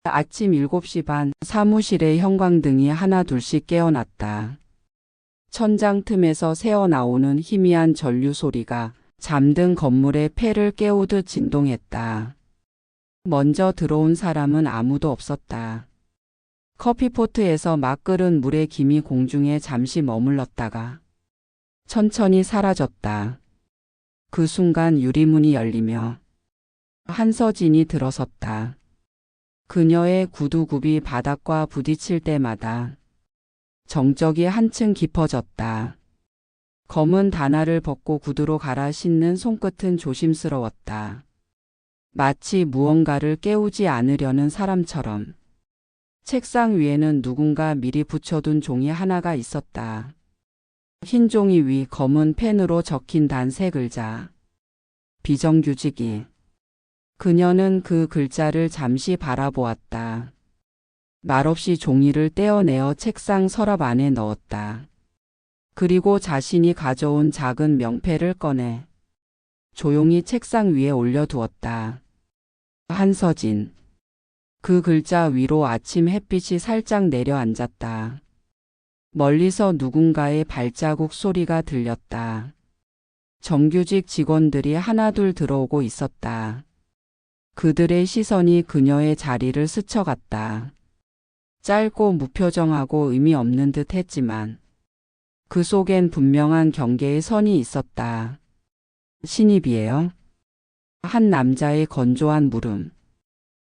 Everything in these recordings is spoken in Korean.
아침 7시 반 사무실의 형광등이 하나 둘씩 깨어났다. 천장 틈에서 새어나오는 희미한 전류 소리가 잠든 건물의 폐를 깨우듯 진동했다. 먼저 들어온 사람은 아무도 없었다. 커피포트에서 막 끓은 물의 김이 공중에 잠시 머물렀다가 천천히 사라졌다. 그 순간 유리문이 열리며 한서진이 들어섰다. 그녀의 구두굽이 바닥과 부딪힐 때마다 정적이 한층 깊어졌다. 검은 단화를 벗고 구두로 갈아 신는 손끝은 조심스러웠다. 마치 무언가를 깨우지 않으려는 사람처럼. 책상 위에는 누군가 미리 붙여둔 종이 하나가 있었다. 흰 종이 위 검은 펜으로 적힌 단 3글자. 비정규직이. 그녀는 그 글자를 잠시 바라보았다. 말없이 종이를 떼어내어 책상 서랍 안에 넣었다. 그리고 자신이 가져온 작은 명패를 꺼내 조용히 책상 위에 올려두었다. 한서진. 그 글자 위로 아침 햇빛이 살짝 내려앉았다. 멀리서 누군가의 발자국 소리가 들렸다. 정규직 직원들이 하나둘 들어오고 있었다. 그들의 시선이 그녀의 자리를 스쳐갔다. 짧고 무표정하고 의미 없는 듯 했지만 그 속엔 분명한 경계의 선이 있었다. 신입이에요? 한 남자의 건조한 물음.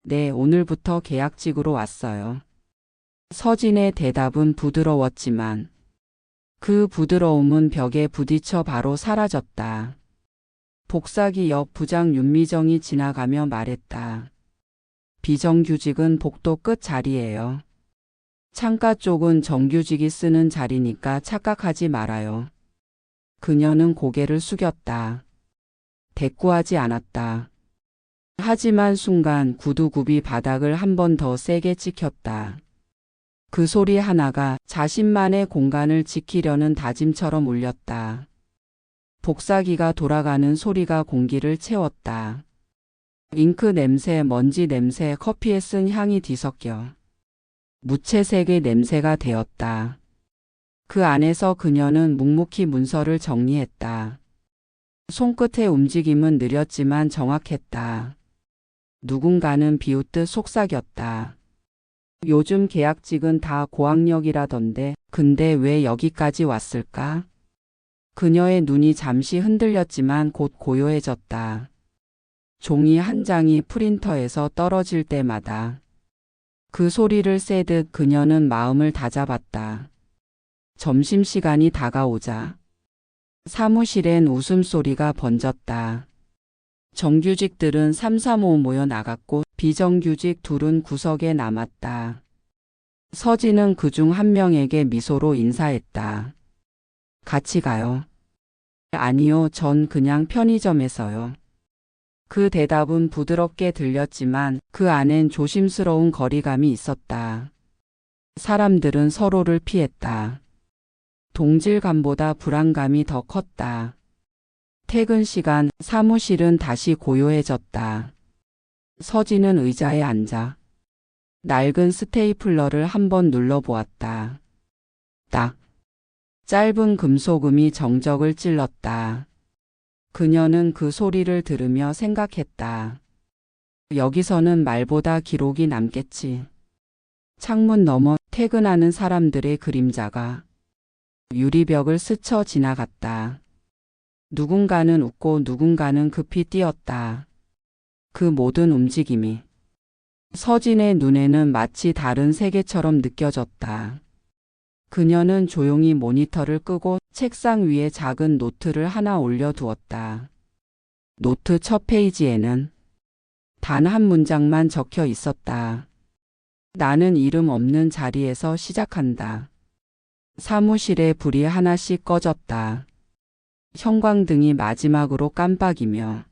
네, 오늘부터 계약직으로 왔어요. 서진의 대답은 부드러웠지만 그 부드러움은 벽에 부딪혀 바로 사라졌다. 복사기 옆 부장 윤미정이 지나가며 말했다. 비정규직은 복도 끝 자리예요. 창가 쪽은 정규직이 쓰는 자리니까 착각하지 말아요. 그녀는 고개를 숙였다. 대꾸하지 않았다. 하지만 순간 구두굽이 바닥을 한 번 더 세게 찍혔다. 그 소리 하나가 자신만의 공간을 지키려는 다짐처럼 울렸다. 복사기가 돌아가는 소리가 공기를 채웠다. 잉크 냄새, 먼지 냄새, 커피에 쓴 향이 뒤섞여 무채색의 냄새가 되었다. 그 안에서 그녀는 묵묵히 문서를 정리했다. 손끝의 움직임은 느렸지만 정확했다. 누군가는 비웃듯 속삭였다. 요즘 계약직은 다 고학력이라던데 근데 왜 여기까지 왔을까? 그녀의 눈이 잠시 흔들렸지만 곧 고요해졌다. 종이 한 장이 프린터에서 떨어질 때마다 그 소리를 쐬듯 그녀는 마음을 다잡았다. 점심시간이 다가오자 사무실엔 웃음소리가 번졌다. 정규직들은 삼삼오오 모여 나갔고 비정규직 둘은 구석에 남았다. 서진은 그중 한 명에게 미소로 인사했다. 같이 가요. 아니요, 전 그냥 편의점에서요. 그 대답은 부드럽게 들렸지만 그 안엔 조심스러운 거리감이 있었다. 사람들은 서로를 피했다. 동질감보다 불안감이 더 컸다. 퇴근 시간 사무실은 다시 고요해졌다. 서진은 의자에 앉아 낡은 스테이플러를 한번 눌러보았다. 딱. 짧은 금속음이 정적을 찔렀다. 그녀는 그 소리를 들으며 생각했다. 여기서는 말보다 기록이 남겠지. 창문 너머 퇴근하는 사람들의 그림자가 유리벽을 스쳐 지나갔다. 누군가는 웃고 누군가는 급히 뛰었다. 그 모든 움직임이 서진의 눈에는 마치 다른 세계처럼 느껴졌다. 그녀는 조용히 모니터를 끄고 책상 위에 작은 노트를 하나 올려두었다. 노트 첫 페이지에는 단 한 문장만 적혀 있었다. 나는 이름 없는 자리에서 시작한다. 사무실에 불이 하나씩 꺼졌다. 형광등이 마지막으로 깜빡이며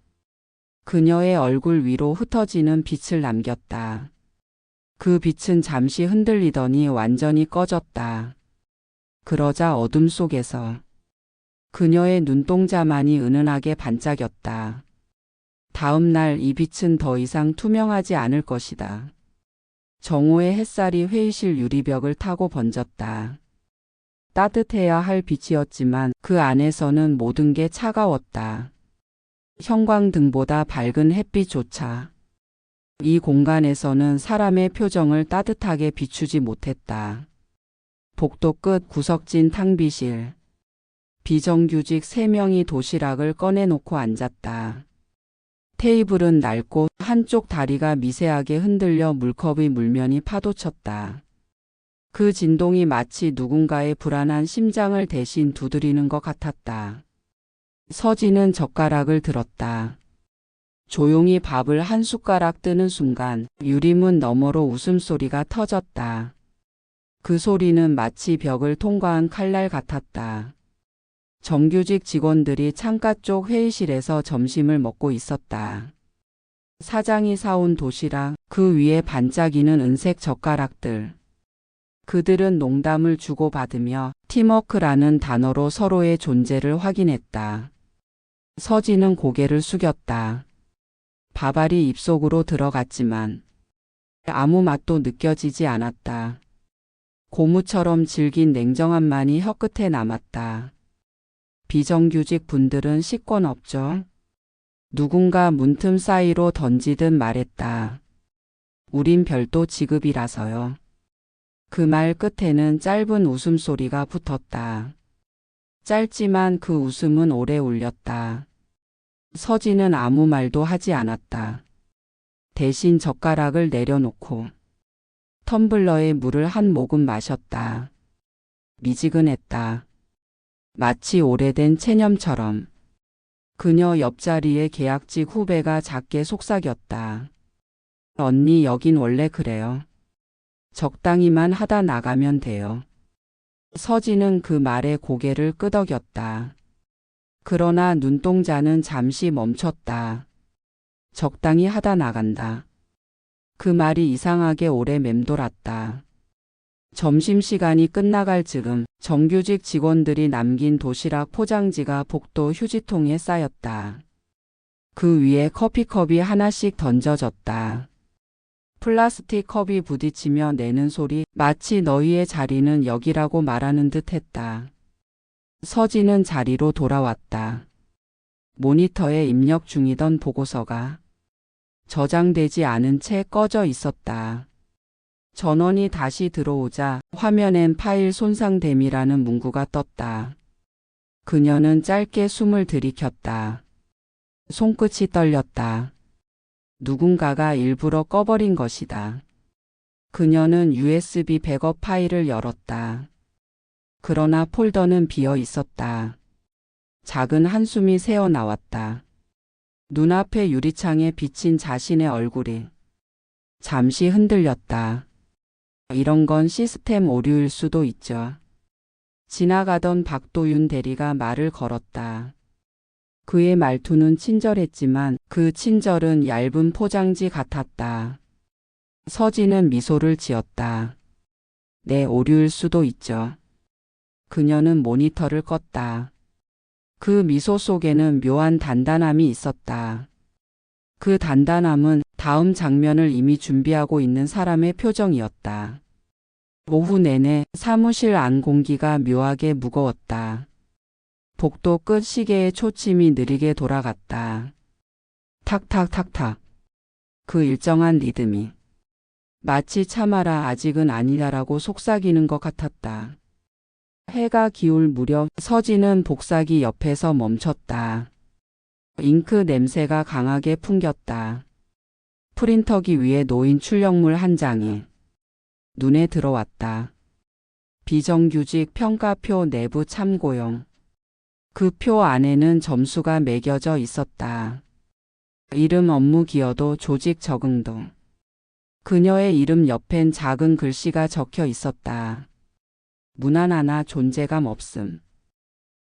그녀의 얼굴 위로 흩어지는 빛을 남겼다. 그 빛은 잠시 흔들리더니 완전히 꺼졌다. 그러자 어둠 속에서 그녀의 눈동자만이 은은하게 반짝였다. 다음 날 이 빛은 더 이상 투명하지 않을 것이다. 정오의 햇살이 회의실 유리벽을 타고 번졌다. 따뜻해야 할 빛이었지만 그 안에서는 모든 게 차가웠다. 형광등보다 밝은 햇빛조차 이 공간에서는 사람의 표정을 따뜻하게 비추지 못했다. 복도 끝 구석진 탕비실. 비정규직 3명이 도시락을 꺼내놓고 앉았다. 테이블은 낡고 한쪽 다리가 미세하게 흔들려 물컵의 물면이 파도쳤다. 그 진동이 마치 누군가의 불안한 심장을 대신 두드리는 것 같았다. 서진은 젓가락을 들었다. 조용히 밥을 한 숟가락 뜨는 순간 유리문 너머로 웃음소리가 터졌다. 그 소리는 마치 벽을 통과한 칼날 같았다. 정규직 직원들이 창가 쪽 회의실에서 점심을 먹고 있었다. 사장이 사온 도시락, 그 위에 반짝이는 은색 젓가락들. 그들은 농담을 주고받으며 팀워크라는 단어로 서로의 존재를 확인했다. 서진은 고개를 숙였다. 밥알이 입속으로 들어갔지만 아무 맛도 느껴지지 않았다. 고무처럼 질긴 냉정함만이 혀끝에 남았다. 비정규직 분들은 식권 없죠? 누군가 문틈 사이로 던지듯 말했다. 우린 별도 직업이라서요. 그 말 끝에는 짧은 웃음소리가 붙었다. 짧지만 그 웃음은 오래 울렸다. 서진은 아무 말도 하지 않았다. 대신 젓가락을 내려놓고 텀블러에 물을 한 모금 마셨다. 미지근했다. 마치 오래된 체념처럼. 그녀 옆자리의 계약직 후배가 작게 속삭였다. 언니, 여긴 원래 그래요. 적당히만 하다 나가면 돼요. 서진은 그 말에 고개를 끄덕였다. 그러나 눈동자는 잠시 멈췄다. 적당히 하다 나간다. 그 말이 이상하게 오래 맴돌았다. 점심시간이 끝나갈 즈음 정규직 직원들이 남긴 도시락 포장지가 복도 휴지통에 쌓였다. 그 위에 커피컵이 하나씩 던져졌다. 플라스틱 컵이 부딪히며 내는 소리, 마치 너희의 자리는 여기라고 말하는 듯 했다. 서진은 자리로 돌아왔다. 모니터에 입력 중이던 보고서가 저장되지 않은 채 꺼져 있었다. 전원이 다시 들어오자 화면엔 파일 손상됨이라는 문구가 떴다. 그녀는 짧게 숨을 들이켰다. 손끝이 떨렸다. 누군가가 일부러 꺼버린 것이다. 그녀는 USB 백업 파일을 열었다. 그러나 폴더는 비어 있었다. 작은 한숨이 새어나왔다. 눈앞의 유리창에 비친 자신의 얼굴이 잠시 흔들렸다. 이런 건 시스템 오류일 수도 있죠. 지나가던 박도윤 대리가 말을 걸었다. 그의 말투는 친절했지만 그 친절은 얇은 포장지 같았다. 서진은 미소를 지었다. 네, 오류일 수도 있죠. 그녀는 모니터를 껐다. 그 미소 속에는 묘한 단단함이 있었다. 그 단단함은 다음 장면을 이미 준비하고 있는 사람의 표정이었다. 오후 내내 사무실 안 공기가 묘하게 무거웠다. 복도 끝 시계의 초침이 느리게 돌아갔다. 탁탁탁탁. 그 일정한 리듬이 마치 참아라 아직은 아니다라고 속삭이는 것 같았다. 해가 기울 무렵 서진은 복사기 옆에서 멈췄다. 잉크 냄새가 강하게 풍겼다. 프린터기 위에 놓인 출력물 한 장이 눈에 들어왔다. 비정규직 평가표 내부 참고용. 그 표 안에는 점수가 매겨져 있었다. 이름, 업무 기여도, 조직 적응도. 그녀의 이름 옆엔 작은 글씨가 적혀 있었다. 무난하나 존재감 없음.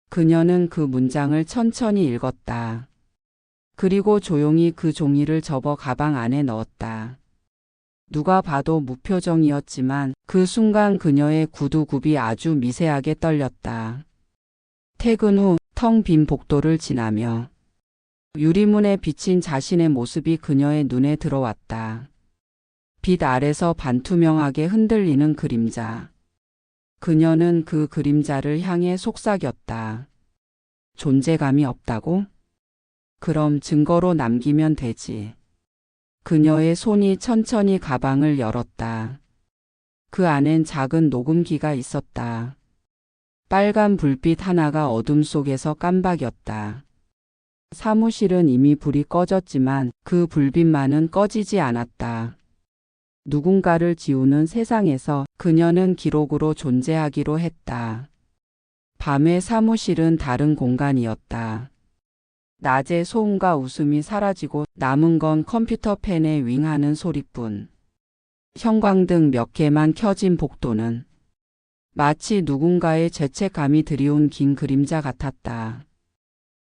그녀는 그 문장을 천천히 읽었다. 그리고 조용히 그 종이를 접어 가방 안에 넣었다. 누가 봐도 무표정이었지만 그 순간 그녀의 구두굽이 아주 미세하게 떨렸다. 퇴근 후 텅 빈 복도를 지나며 유리문에 비친 자신의 모습이 그녀의 눈에 들어왔다. 빛 아래서 반투명하게 흔들리는 그림자. 그녀는 그 그림자를 향해 속삭였다. 존재감이 없다고? 그럼 증거로 남기면 되지. 그녀의 손이 천천히 가방을 열었다. 그 안엔 작은 녹음기가 있었다. 빨간 불빛 하나가 어둠 속에서 깜박였다. 사무실은 이미 불이 꺼졌지만 그 불빛만은 꺼지지 않았다. 누군가를 지우는 세상에서 그녀는 기록으로 존재하기로 했다. 밤의 사무실은 다른 공간이었다. 낮에 소음과 웃음이 사라지고 남은 건 컴퓨터 펜의 윙하는 소리뿐. 형광등 몇 개만 켜진 복도는 마치 누군가의 죄책감이 드리운 긴 그림자 같았다.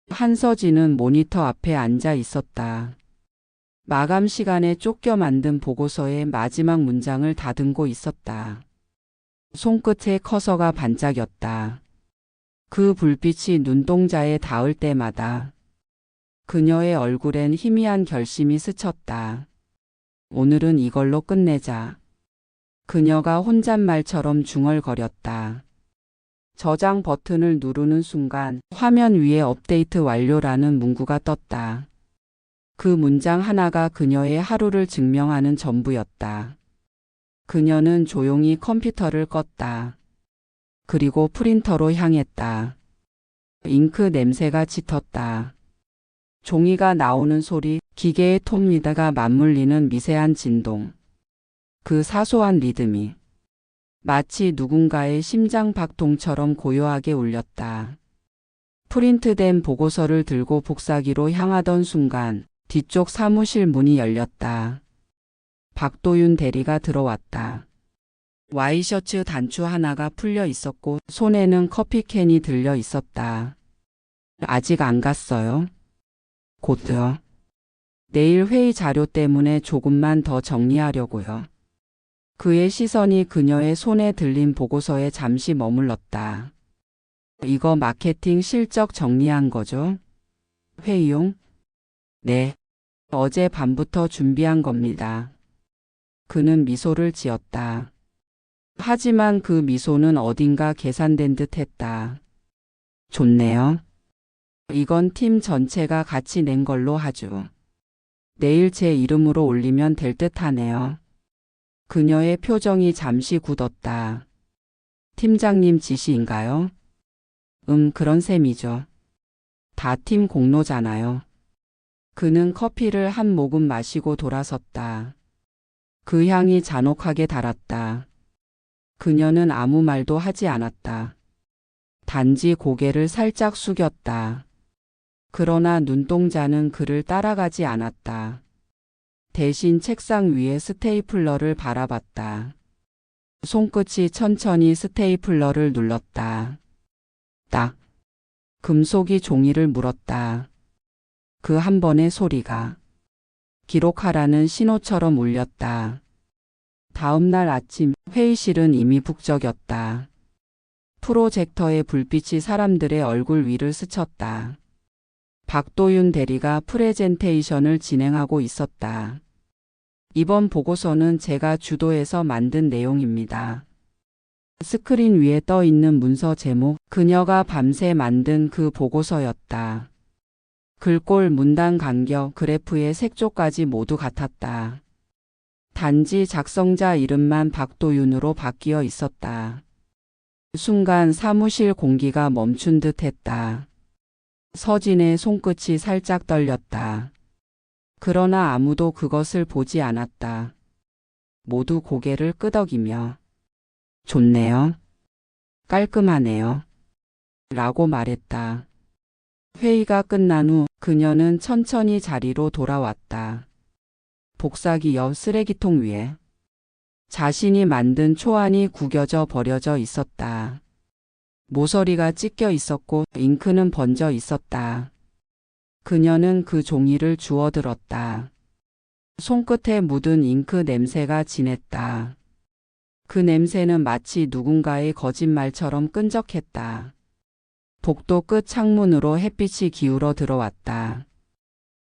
한서진은 모니터 앞에 앉아 있었다. 마감 시간에 쫓겨 만든 보고서의 마지막 문장을 다듬고 있었다. 손끝에 커서가 반짝였다. 그 불빛이 눈동자에 닿을 때마다 그녀의 얼굴엔 희미한 결심이 스쳤다. 오늘은 이걸로 끝내자. 그녀가 혼잣말처럼 중얼거렸다. 저장 버튼을 누르는 순간 화면 위에 업데이트 완료라는 문구가 떴다. 그 문장 하나가 그녀의 하루를 증명하는 전부였다. 그녀는 조용히 컴퓨터를 껐다. 그리고 프린터로 향했다. 잉크 냄새가 짙었다. 종이가 나오는 소리, 기계의 톱니다가 맞물리는 미세한 진동. 그 사소한 리듬이 마치 누군가의 심장 박동처럼 고요하게 울렸다. 프린트된 보고서를 들고 복사기로 향하던 순간 뒤쪽 사무실 문이 열렸다. 박도윤 대리가 들어왔다. 와이셔츠 단추 하나가 풀려 있었고 손에는 커피캔이 들려 있었다. 아직 안 갔어요? 곧요. 내일 회의 자료 때문에 조금만 더 정리하려고요. 그의 시선이 그녀의 손에 들린 보고서에 잠시 머물렀다. 이거 마케팅 실적 정리한 거죠? 회의용? 네. 어제 밤부터 준비한 겁니다. 그는 미소를 지었다. 하지만 그 미소는 어딘가 계산된 듯 했다. 좋네요. 이건 팀 전체가 같이 낸 걸로 하죠. 내일 제 이름으로 올리면 될 듯 하네요. 그녀의 표정이 잠시 굳었다. 팀장님 지시인가요? 그런 셈이죠. 다 팀 공로잖아요. 그는 커피를 한 모금 마시고 돌아섰다. 그 향이 잔혹하게 달았다. 그녀는 아무 말도 하지 않았다. 단지 고개를 살짝 숙였다. 그러나 눈동자는 그를 따라가지 않았다. 대신 책상 위에 스테이플러를 바라봤다. 손끝이 천천히 스테이플러를 눌렀다. 딱. 금속이 종이를 물었다. 그 한 번의 소리가 기록하라는 신호처럼 울렸다. 다음 날 아침 회의실은 이미 북적였다. 프로젝터의 불빛이 사람들의 얼굴 위를 스쳤다. 박도윤 대리가 프레젠테이션을 진행하고 있었다. 이번 보고서는 제가 주도해서 만든 내용입니다. 스크린 위에 떠 있는 문서 제목, 그녀가 밤새 만든 그 보고서였다. 글꼴, 문단 간격, 그래프의 색조까지 모두 같았다. 단지 작성자 이름만 박도윤으로 바뀌어 있었다. 순간 사무실 공기가 멈춘 듯 했다. 서진의 손끝이 살짝 떨렸다. 그러나 아무도 그것을 보지 않았다. 모두 고개를 끄덕이며 좋네요. 깔끔하네요. 라고 말했다. 회의가 끝난 후 그녀는 천천히 자리로 돌아왔다. 복사기 옆 쓰레기통 위에 자신이 만든 초안이 구겨져 버려져 있었다. 모서리가 찢겨 있었고 잉크는 번져 있었다. 그녀는 그 종이를 주워들었다. 손끝에 묻은 잉크 냄새가 진했다. 그 냄새는 마치 누군가의 거짓말처럼 끈적했다. 복도 끝 창문으로 햇빛이 기울어 들어왔다.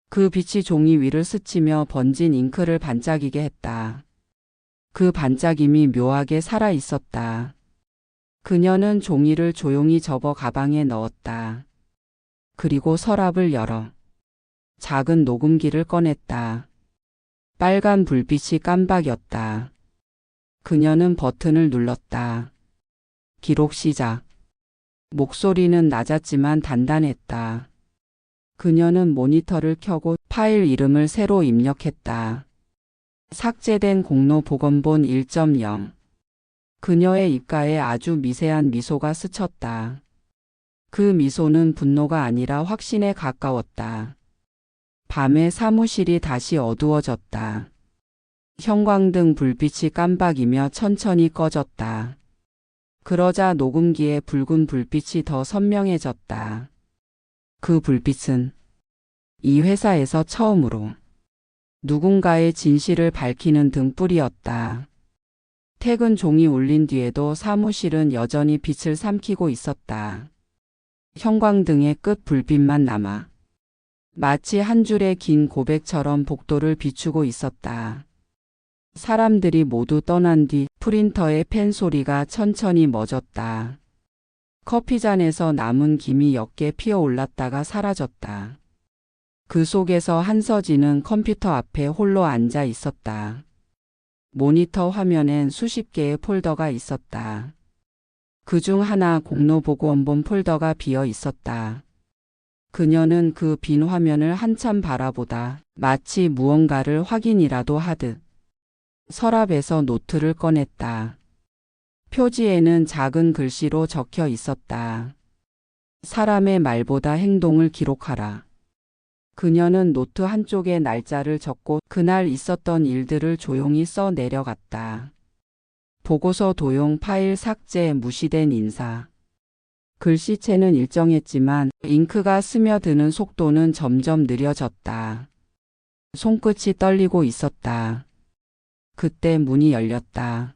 그 빛이 종이 위를 스치며 번진 잉크를 반짝이게 했다. 그 반짝임이 묘하게 살아 있었다. 그녀는 종이를 조용히 접어 가방에 넣었다. 그리고 서랍을 열어 작은 녹음기를 꺼냈다. 빨간 불빛이 깜박였다. 그녀는 버튼을 눌렀다. 기록 시작. 목소리는 낮았지만 단단했다. 그녀는 모니터를 켜고 파일 이름을 새로 입력했다. 삭제된 공로 복원본 1.0. 그녀의 입가에 아주 미세한 미소가 스쳤다. 그 미소는 분노가 아니라 확신에 가까웠다. 밤에 사무실이 다시 어두워졌다. 형광등 불빛이 깜박이며 천천히 꺼졌다. 그러자 녹음기의 붉은 불빛이 더 선명해졌다. 그 불빛은 이 회사에서 처음으로 누군가의 진실을 밝히는 등불이었다. 퇴근 종이 울린 뒤에도 사무실은 여전히 빛을 삼키고 있었다. 형광등의 끝 불빛만 남아 마치 한 줄의 긴 고백처럼 복도를 비추고 있었다. 사람들이 모두 떠난 뒤 프린터의 펜 소리가 천천히 멎었다. 커피잔에서 남은 김이 옅게 피어올랐다가 사라졌다. 그 속에서 한서진은 컴퓨터 앞에 홀로 앉아 있었다. 모니터 화면엔 수십 개의 폴더가 있었다. 그중 하나 공로보고원본 폴더가 비어 있었다. 그녀는 그 빈 화면을 한참 바라보다 마치 무언가를 확인이라도 하듯 서랍에서 노트를 꺼냈다. 표지에는 작은 글씨로 적혀 있었다. 사람의 말보다 행동을 기록하라. 그녀는 노트 한쪽에 날짜를 적고 그날 있었던 일들을 조용히 써 내려갔다. 보고서 도용, 파일 삭제, 무시된 인사. 글씨체는 일정했지만 잉크가 스며드는 속도는 점점 느려졌다. 손끝이 떨리고 있었다. 그때 문이 열렸다.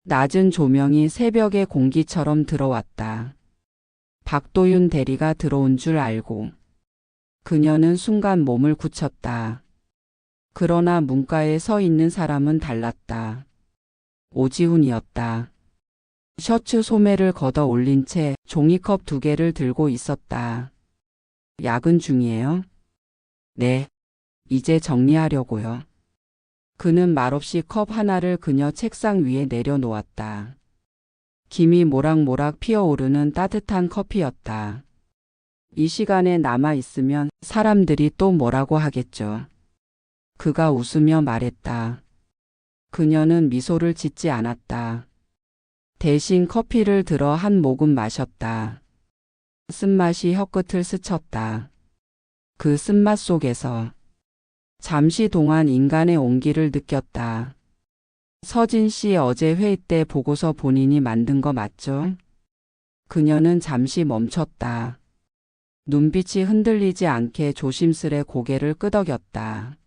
낮은 조명이 새벽의 공기처럼 들어왔다. 박도윤 대리가 들어온 줄 알고 그녀는 순간 몸을 굳혔다. 그러나 문가에 서 있는 사람은 달랐다. 오지훈이었다. 셔츠 소매를 걷어 올린 채 종이컵 2개를 들고 있었다. 야근 중이에요? 네. 이제 정리하려고요. 그는 말없이 컵 하나를 그녀 책상 위에 내려놓았다. 김이 모락모락 피어오르는 따뜻한 커피였다. 이 시간에 남아있으면 사람들이 또 뭐라고 하겠죠. 그가 웃으며 말했다. 그녀는 미소를 짓지 않았다. 대신 커피를 들어 한 모금 마셨다. 쓴맛이 혀끝을 스쳤다. 그 쓴맛 속에서 잠시 동안 인간의 온기를 느꼈다. 서진 씨 어제 회의 때 보고서 본인이 만든 거 맞죠? 그녀는 잠시 멈췄다. 눈빛이 흔들리지 않게 조심스레 고개를 끄덕였다.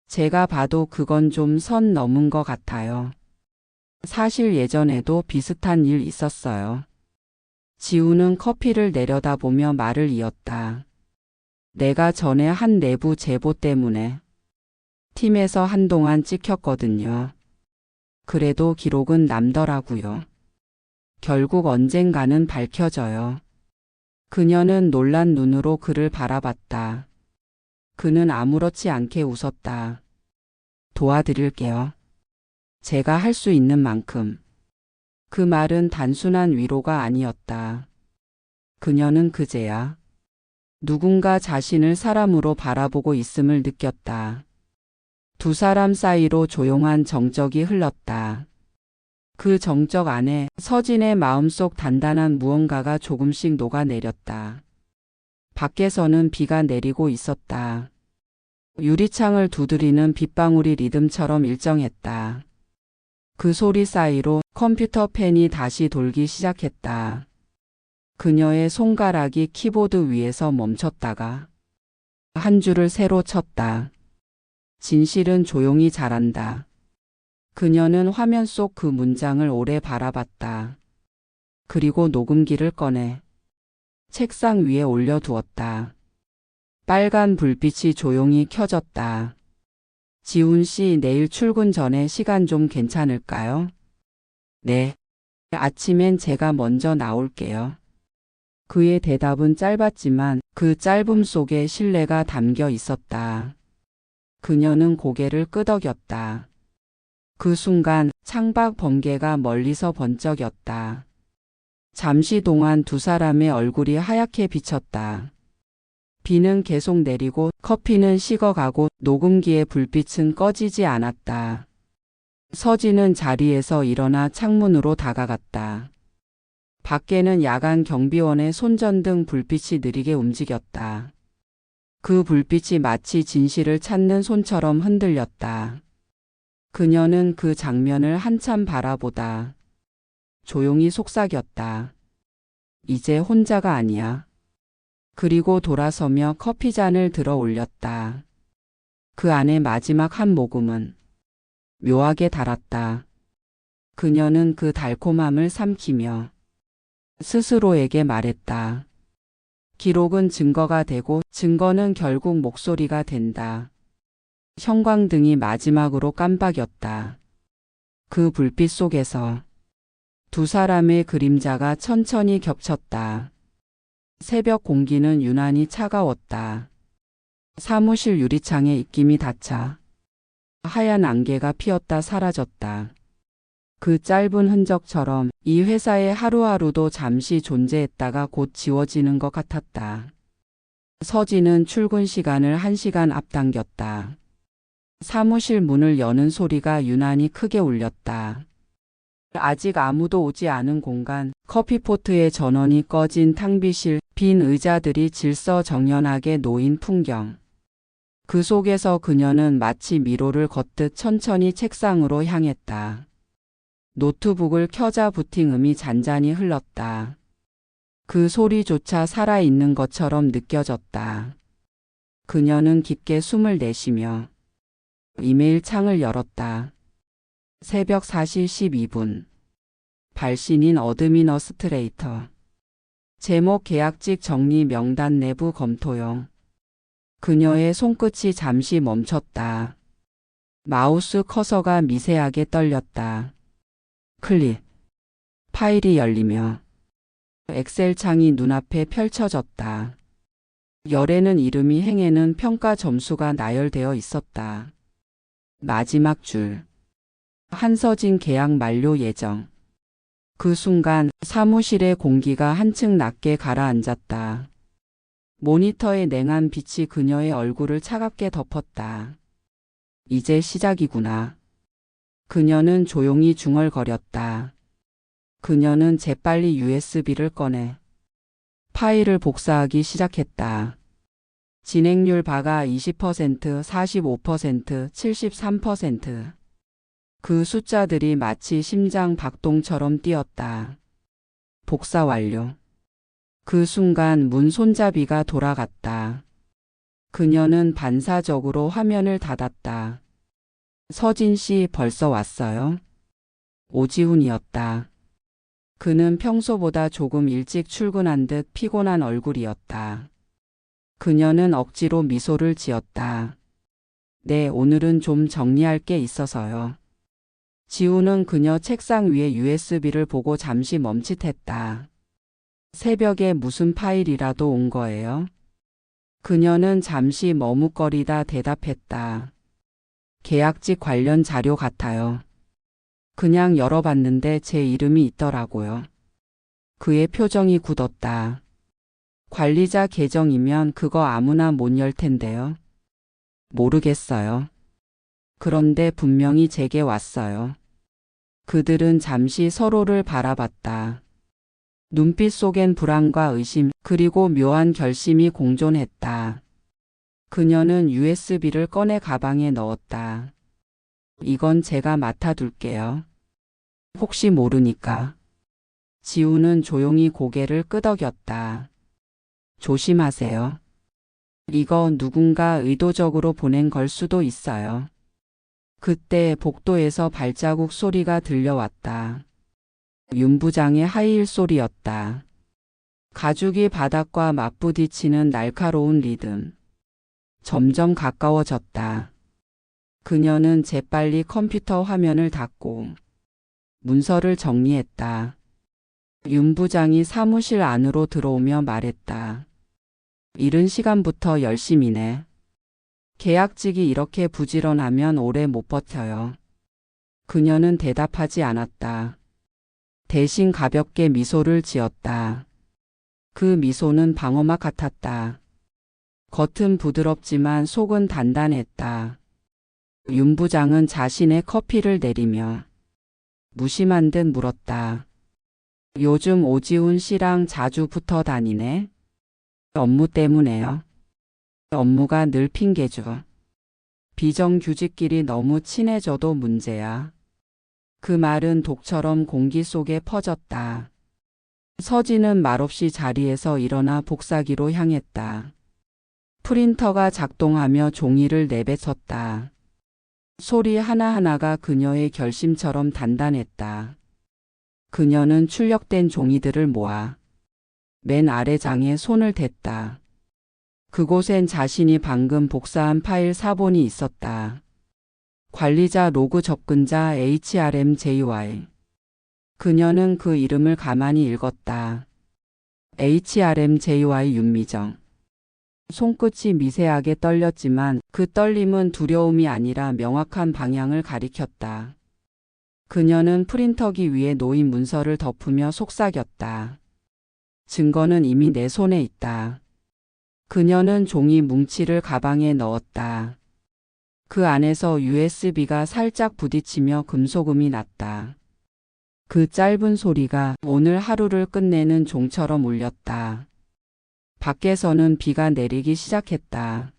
제가 봐도 그건 좀 선 넘은 것 같아요. 사실 예전에도 비슷한 일 있었어요. 지우는 커피를 내려다보며 말을 이었다. 내가 전에 한 내부 제보 때문에 팀에서 한동안 찍혔거든요. 그래도 기록은 남더라고요. 결국 언젠가는 밝혀져요. 그녀는 놀란 눈으로 그를 바라봤다. 그는 아무렇지 않게 웃었다. 도와드릴게요. 제가 할 수 있는 만큼. 그 말은 단순한 위로가 아니었다. 그녀는 그제야 누군가 자신을 사람으로 바라보고 있음을 느꼈다. 두 사람 사이로 조용한 정적이 흘렀다. 그 정적 안에 서진의 마음속 단단한 무언가가 조금씩 녹아내렸다. 밖에서는 비가 내리고 있었다. 유리창을 두드리는 빗방울이 리듬처럼 일정했다. 그 소리 사이로 컴퓨터 펜이 다시 돌기 시작했다. 그녀의 손가락이 키보드 위에서 멈췄다가 한 줄을 새로 쳤다. 진실은 조용히 자란다. 그녀는 화면 속 그 문장을 오래 바라봤다. 그리고 녹음기를 꺼내 책상 위에 올려두었다. 빨간 불빛이 조용히 켜졌다. 지훈 씨, 내일 출근 전에 시간 좀 괜찮을까요? 네. 아침엔 제가 먼저 나올게요. 그의 대답은 짧았지만 그 짧음 속에 신뢰가 담겨 있었다. 그녀는 고개를 끄덕였다. 그 순간 창밖 번개가 멀리서 번쩍였다. 잠시 동안 두 사람의 얼굴이 하얗게 비쳤다. 비는 계속 내리고 커피는 식어가고 녹음기의 불빛은 꺼지지 않았다. 서진은 자리에서 일어나 창문으로 다가갔다. 밖에는 야간 경비원의 손전등 불빛이 느리게 움직였다. 그 불빛이 마치 진실을 찾는 손처럼 흔들렸다. 그녀는 그 장면을 한참 바라보다 조용히 속삭였다. 이제 혼자가 아니야. 그리고 돌아서며 커피잔을 들어 올렸다. 그 안에 마지막 한 모금은 묘하게 달았다. 그녀는 그 달콤함을 삼키며 스스로에게 말했다. 기록은 증거가 되고 증거는 결국 목소리가 된다. 형광등이 마지막으로 깜박였다. 그 불빛 속에서 두 사람의 그림자가 천천히 겹쳤다. 새벽 공기는 유난히 차가웠다. 사무실 유리창에 입김이 닫혀 하얀 안개가 피었다 사라졌다. 그 짧은 흔적처럼 이 회사의 하루하루도 잠시 존재했다가 곧 지워지는 것 같았다. 서진은 출근 시간을 1시간 앞당겼다. 사무실 문을 여는 소리가 유난히 크게 울렸다. 아직 아무도 오지 않은 공간, 커피포트의 전원이 꺼진 탕비실, 빈 의자들이 질서정연하게 놓인 풍경. 그 속에서 그녀는 마치 미로를 걷듯 천천히 책상으로 향했다. 노트북을 켜자 부팅음이 잔잔히 흘렀다. 그 소리조차 살아있는 것처럼 느껴졌다. 그녀는 깊게 숨을 내쉬며 이메일 창을 열었다. 새벽 4시 12분. 발신인 어드미너스트레이터. 제목 계약직 정리 명단 내부 검토용. 그녀의 손끝이 잠시 멈췄다. 마우스 커서가 미세하게 떨렸다. 클릭. 파일이 열리며 엑셀 창이 눈앞에 펼쳐졌다. 열에는 이름이, 행에는 평가 점수가 나열되어 있었다. 마지막 줄. 한서진 계약 만료 예정. 그 순간 사무실의 공기가 한층 낮게 가라앉았다. 모니터의 냉한 빛이 그녀의 얼굴을 차갑게 덮었다. 이제 시작이구나. 그녀는 조용히 중얼거렸다. 그녀는 재빨리 USB를 꺼내 파일을 복사하기 시작했다. 진행률 바가 20%, 45%, 73%. 그 숫자들이 마치 심장 박동처럼 뛰었다. 복사 완료. 그 순간 문 손잡이가 돌아갔다. 그녀는 반사적으로 화면을 닫았다. 서진 씨, 벌써 왔어요? 오지훈이었다. 그는 평소보다 조금 일찍 출근한 듯 피곤한 얼굴이었다. 그녀는 억지로 미소를 지었다. 네, 오늘은 좀 정리할 게 있어서요. 지훈은 그녀 책상 위에 USB를 보고 잠시 멈칫했다. 새벽에 무슨 파일이라도 온 거예요? 그녀는 잠시 머뭇거리다 대답했다. 계약직 관련 자료 같아요. 그냥 열어봤는데 제 이름이 있더라고요. 그의 표정이 굳었다. 관리자 계정이면 그거 아무나 못 열 텐데요. 모르겠어요. 그런데 분명히 제게 왔어요. 그들은 잠시 서로를 바라봤다. 눈빛 속엔 불안과 의심, 그리고 묘한 결심이 공존했다. 그녀는 USB를 꺼내 가방에 넣었다. 이건 제가 맡아둘게요. 혹시 모르니까. 지훈은 조용히 고개를 끄덕였다. 조심하세요. 이거 누군가 의도적으로 보낸 걸 수도 있어요. 그때 복도에서 발자국 소리가 들려왔다. 윤 부장의 하이힐 소리였다. 가죽이 바닥과 맞부딪히는 날카로운 리듬. 점점 가까워졌다. 그녀는 재빨리 컴퓨터 화면을 닫고 문서를 정리했다. 윤 부장이 사무실 안으로 들어오며 말했다. 이른 시간부터 열심히네. 계약직이 이렇게 부지런하면 오래 못 버텨요. 그녀는 대답하지 않았다. 대신 가볍게 미소를 지었다. 그 미소는 방어막 같았다. 겉은 부드럽지만 속은 단단했다. 윤 부장은 자신의 커피를 내리며 무심한 듯 물었다. 요즘 오지훈 씨랑 자주 붙어 다니네? 업무 때문에요. 업무가 늘 핑계죠. 비정규직끼리 너무 친해져도 문제야. 그 말은 독처럼 공기 속에 퍼졌다. 서진은 말없이 자리에서 일어나 복사기로 향했다. 프린터가 작동하며 종이를 내뱉었다. 소리 하나하나가 그녀의 결심처럼 단단했다. 그녀는 출력된 종이들을 모아 맨 아래 장에 손을 댔다. 그곳엔 자신이 방금 복사한 파일 사본이 있었다. 관리자 로그 접근자 HRMJY. 그녀는 그 이름을 가만히 읽었다. HRMJY 윤미정. 손끝이 미세하게 떨렸지만 그 떨림은 두려움이 아니라 명확한 방향을 가리켰다. 그녀는 프린터기 위에 놓인 문서를 덮으며 속삭였다. 증거는 이미 내 손에 있다. 그녀는 종이 뭉치를 가방에 넣었다. 그 안에서 USB가 살짝 부딪히며 금속음이 났다. 그 짧은 소리가 오늘 하루를 끝내는 종처럼 울렸다. 밖에서는 비가 내리기 시작했다.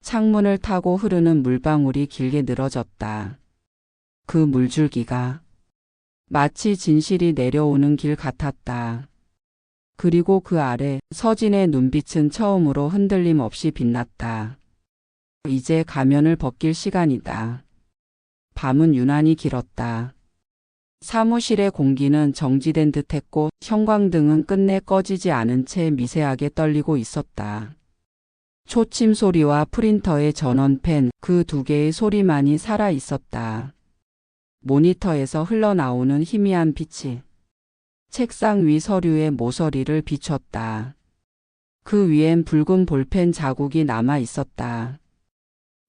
창문을 타고 흐르는 물방울이 길게 늘어졌다. 그 물줄기가 마치 진실이 내려오는 길 같았다. 그리고 그 아래 서진의 눈빛은 처음으로 흔들림 없이 빛났다. 이제 가면을 벗길 시간이다. 밤은 유난히 길었다. 사무실의 공기는 정지된 듯했고 형광등은 끝내 꺼지지 않은 채 미세하게 떨리고 있었다. 초침 소리와 프린터의 전원팬 그 두 개의 소리만이 살아 있었다. 모니터에서 흘러나오는 희미한 빛이 책상 위 서류의 모서리를 비췄다. 그 위엔 붉은 볼펜 자국이 남아 있었다.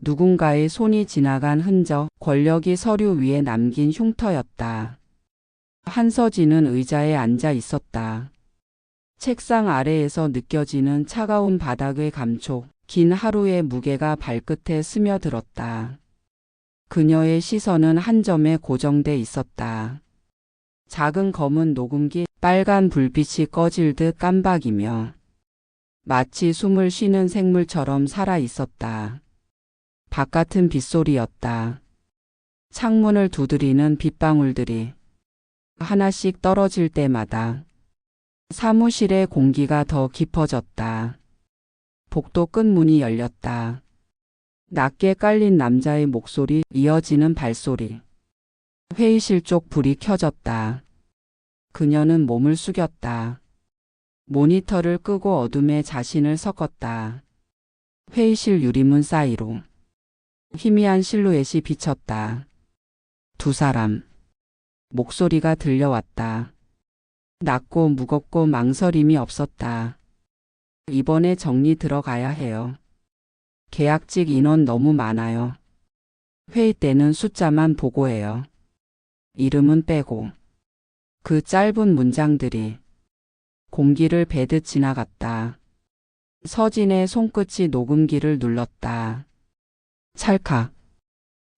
누군가의 손이 지나간 흔적, 권력이 서류 위에 남긴 흉터였다. 한서진은 의자에 앉아 있었다. 책상 아래에서 느껴지는 차가운 바닥의 감촉, 긴 하루의 무게가 발끝에 스며들었다. 그녀의 시선은 한 점에 고정돼 있었다. 작은 검은 녹음기, 빨간 불빛이 꺼질 듯 깜박이며 마치 숨을 쉬는 생물처럼 살아 있었다. 바깥은 빗소리였다. 창문을 두드리는 빗방울들이 하나씩 떨어질 때마다 사무실의 공기가 더 깊어졌다. 복도 끝 문이 열렸다. 낮게 깔린 남자의 목소리, 이어지는 발소리. 회의실 쪽 불이 켜졌다. 그녀는 몸을 숙였다. 모니터를 끄고 어둠에 자신을 섞었다. 회의실 유리문 사이로 희미한 실루엣이 비쳤다. 두 사람. 목소리가 들려왔다. 낮고 무겁고 망설임이 없었다. 이번에 정리 들어가야 해요. 계약직 인원 너무 많아요. 회의 때는 숫자만 보고해요. 이름은 빼고. 그 짧은 문장들이 공기를 베듯 지나갔다. 서진의 손끝이 녹음기를 눌렀다. 찰칵.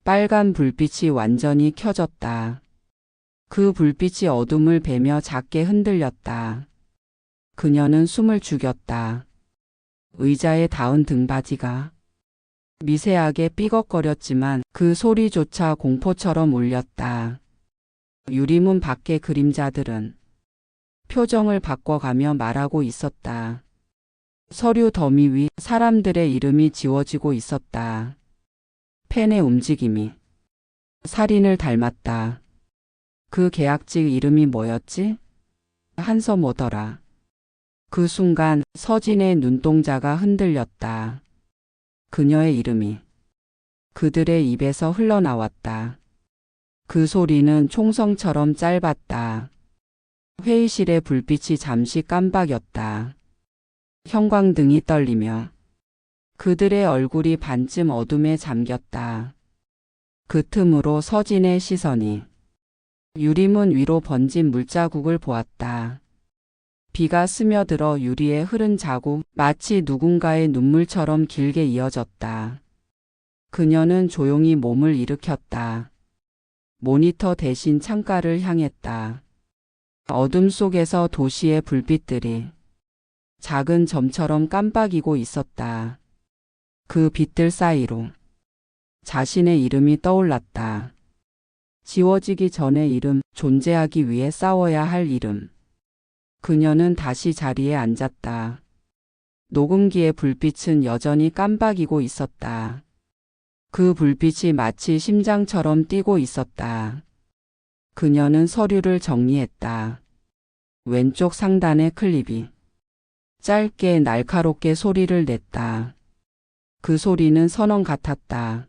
빨간 불빛이 완전히 켜졌다. 그 불빛이 어둠을 베며 작게 흔들렸다. 그녀는 숨을 죽였다. 의자에 닿은 등받이가 미세하게 삐걱거렸지만 그 소리조차 공포처럼 울렸다. 유리문 밖의 그림자들은 표정을 바꿔가며 말하고 있었다. 서류 더미 위 사람들의 이름이 지워지고 있었다. 펜의 움직임이 살인을 닮았다. 그 계약직 이름이 뭐였지? 한서모더라. 그 순간 서진의 눈동자가 흔들렸다. 그녀의 이름이 그들의 입에서 흘러나왔다. 그 소리는 총성처럼 짧았다. 회의실의 불빛이 잠시 깜박였다. 형광등이 떨리며 그들의 얼굴이 반쯤 어둠에 잠겼다. 그 틈으로 서진의 시선이 유리문 위로 번진 물자국을 보았다. 비가 스며들어 유리에 흐른 자국, 마치 누군가의 눈물처럼 길게 이어졌다. 그녀는 조용히 몸을 일으켰다. 모니터 대신 창가를 향했다. 어둠 속에서 도시의 불빛들이 작은 점처럼 깜빡이고 있었다. 그 빛들 사이로 자신의 이름이 떠올랐다. 지워지기 전의 이름, 존재하기 위해 싸워야 할 이름. 그녀는 다시 자리에 앉았다. 녹음기의 불빛은 여전히 깜박이고 있었다. 그 불빛이 마치 심장처럼 뛰고 있었다. 그녀는 서류를 정리했다. 왼쪽 상단의 클립이 짧게 날카롭게 소리를 냈다. 그 소리는 선언 같았다.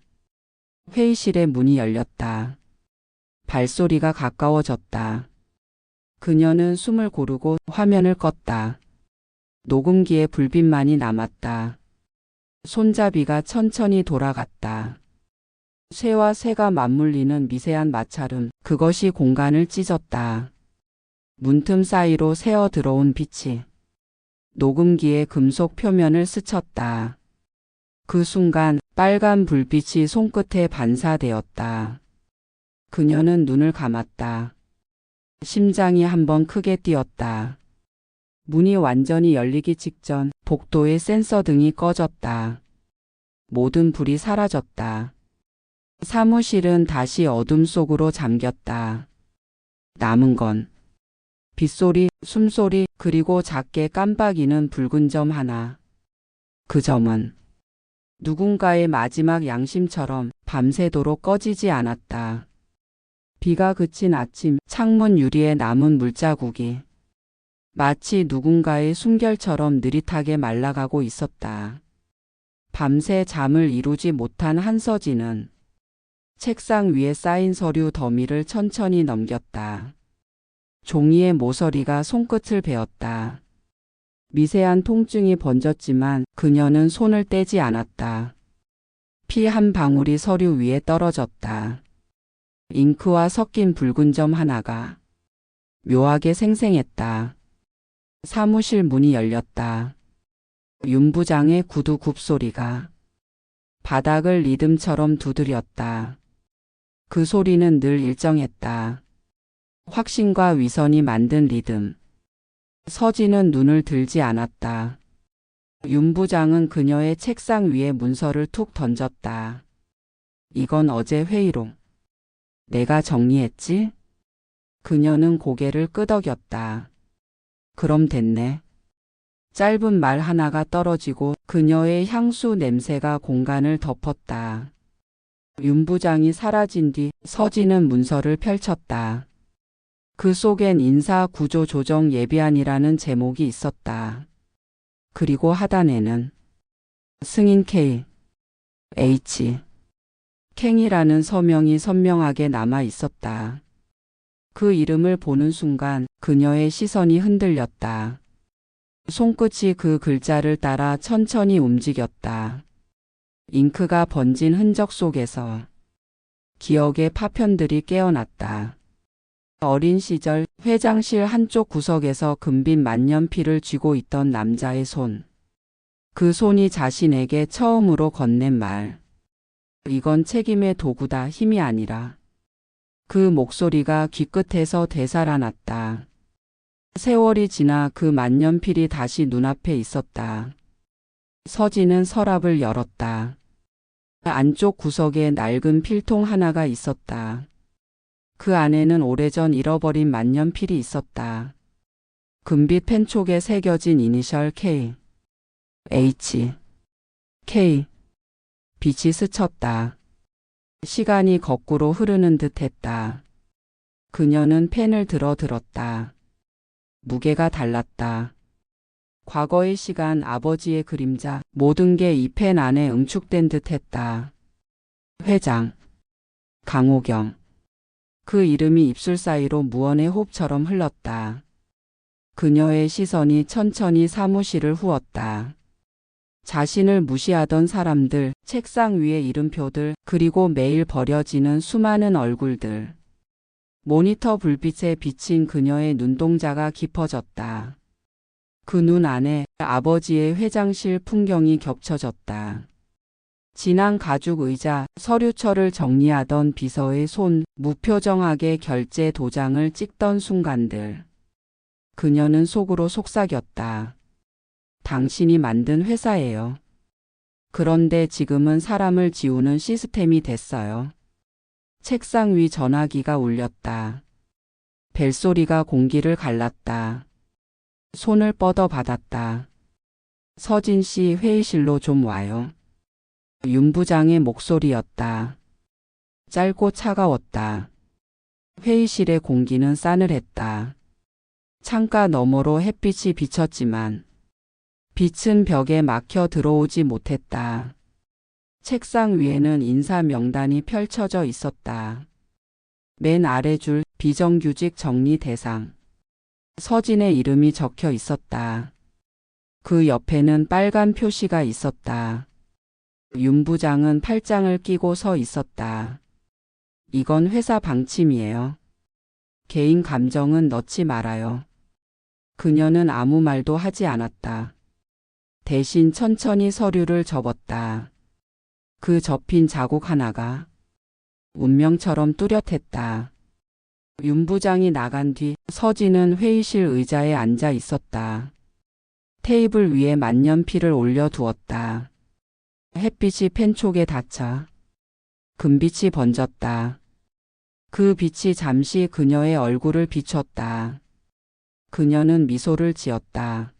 회의실의 문이 열렸다. 발소리가 가까워졌다. 그녀는 숨을 고르고 화면을 껐다. 녹음기에 불빛만이 남았다. 손잡이가 천천히 돌아갔다. 쇠와 쇠가 맞물리는 미세한 마찰음, 그것이 공간을 찢었다. 문틈 사이로 새어 들어온 빛이 녹음기의 금속 표면을 스쳤다. 그 순간 빨간 불빛이 손끝에 반사되었다. 그녀는 눈을 감았다. 심장이 한번 크게 뛰었다. 문이 완전히 열리기 직전 복도의 센서 등이 꺼졌다. 모든 불이 사라졌다. 사무실은 다시 어둠 속으로 잠겼다. 남은 건 빗소리, 숨소리, 그리고 작게 깜박이는 붉은 점 하나. 그 점은 누군가의 마지막 양심처럼 밤새도록 꺼지지 않았다. 비가 그친 아침, 창문 유리에 남은 물자국이 마치 누군가의 숨결처럼 느릿하게 말라가고 있었다. 밤새 잠을 이루지 못한 한서진은 책상 위에 쌓인 서류 더미를 천천히 넘겼다. 종이의 모서리가 손끝을 베었다. 미세한 통증이 번졌지만 그녀는 손을 떼지 않았다. 피 한 방울이 서류 위에 떨어졌다. 잉크와 섞인 붉은 점 하나가 묘하게 생생했다. 사무실 문이 열렸다. 윤 부장의 구두 굽소리가 바닥을 리듬처럼 두드렸다. 그 소리는 늘 일정했다. 확신과 위선이 만든 리듬. 서진은 눈을 들지 않았다. 윤 부장은 그녀의 책상 위에 문서를 툭 던졌다. 이건 어제 회의록. 내가 정리했지? 그녀는 고개를 끄덕였다. 그럼 됐네. 짧은 말 하나가 떨어지고 그녀의 향수 냄새가 공간을 덮었다. 윤 부장이 사라진 뒤 서진은 문서를 펼쳤다. 그 속엔 인사구조조정 예비안이라는 제목이 있었다. 그리고 하단에는 승인 K, H, 캥이라는 서명이 선명하게 남아 있었다. 그 이름을 보는 순간 그녀의 시선이 흔들렸다. 손끝이 그 글자를 따라 천천히 움직였다. 잉크가 번진 흔적 속에서 기억의 파편들이 깨어났다. 어린 시절 회장실 한쪽 구석에서 금빛 만년필을 쥐고 있던 남자의 손. 그 손이 자신에게 처음으로 건넨 말. 이건 책임의 도구다, 힘이 아니라. 그 목소리가 귀끝에서 되살아났다. 세월이 지나 그 만년필이 다시 눈앞에 있었다. 서진은 서랍을 열었다. 안쪽 구석에 낡은 필통 하나가 있었다. 그 안에는 오래전 잃어버린 만년필이 있었다. 금빛 펜촉에 새겨진 이니셜 K, H, K. 빛이 스쳤다. 시간이 거꾸로 흐르는 듯 했다. 그녀는 펜을 들었다. 무게가 달랐다. 과거의 시간, 아버지의 그림자, 모든 게 이 펜 안에 응축된 듯 했다. 회장. 강호경. 그 이름이 입술 사이로 무언의 호흡처럼 흘렀다. 그녀의 시선이 천천히 사무실을 후었다. 자신을 무시하던 사람들, 책상 위의 이름표들, 그리고 매일 버려지는 수많은 얼굴들. 모니터 불빛에 비친 그녀의 눈동자가 깊어졌다. 그 눈 안에 아버지의 회장실 풍경이 겹쳐졌다. 진한 가죽 의자, 서류철을 정리하던 비서의 손, 무표정하게 결제 도장을 찍던 순간들. 그녀는 속으로 속삭였다. 당신이 만든 회사예요. 그런데 지금은 사람을 지우는 시스템이 됐어요. 책상 위 전화기가 울렸다. 벨소리가 공기를 갈랐다. 손을 뻗어 받았다. 서진 씨 회의실로 좀 와요. 윤 부장의 목소리였다. 짧고 차가웠다. 회의실의 공기는 싸늘했다. 창가 너머로 햇빛이 비쳤지만 빛은 벽에 막혀 들어오지 못했다. 책상 위에는 인사 명단이 펼쳐져 있었다. 맨 아래 줄 비정규직 정리 대상. 서진의 이름이 적혀 있었다. 그 옆에는 빨간 표시가 있었다. 윤 부장은 팔짱을 끼고 서 있었다. 이건 회사 방침이에요. 개인 감정은 넣지 말아요. 그녀는 아무 말도 하지 않았다. 대신 천천히 서류를 접었다. 그 접힌 자국 하나가 운명처럼 뚜렷했다. 윤 부장이 나간 뒤 서진은 회의실 의자에 앉아 있었다. 테이블 위에 만년필을 올려두었다. 햇빛이 펜촉에 닿자 금빛이 번졌다. 그 빛이 잠시 그녀의 얼굴을 비췄다. 그녀는 미소를 지었다.